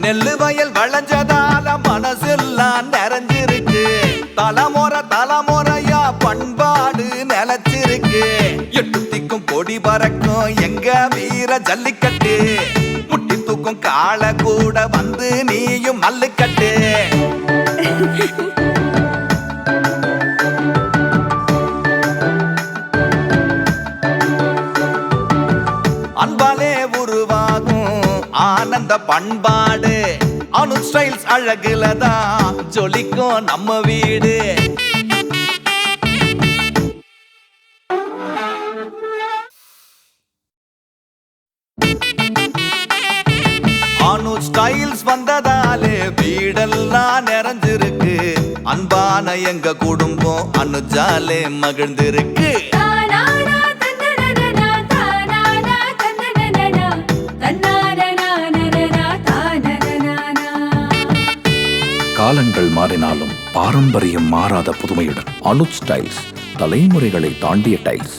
நெல்லு வயல் வளைஞ்சதால மனசெல்லாம் நிறைஞ்சிருக்கு. தலைமுறையா பண்பாடு நிலைச்சிருக்கு. எட்டு திக்கும் கொடி பறக்கும் எங்க வீர ஜல்லிக்கட்டு. முட்டி தூக்கும் கால கூட வந்து நீயும் மல்லுக்கட்டு. அன்பாலே உருவாகும் ஆனந்த பண்பாடு. அனு ஸ்டைல்ஸ் அழகுலதான் ஜொலிக்கும் நம்ம வீடு. அனு ஸ்டைல்ஸ் வந்ததாலே வீடெல்லாம் நிறைஞ்சிருக்கு. அன்பான எங்க குடும்பம் அனுஜாலே மகிழ்ந்திருக்கு. காலங்கள் மாறினாலும் பாரம்பரியம் மாறாத புதுமையுடன் அனுஜ் ஸ்டைல்ஸ் தலைமுறைகளை தாண்டிய டைல்ஸ்.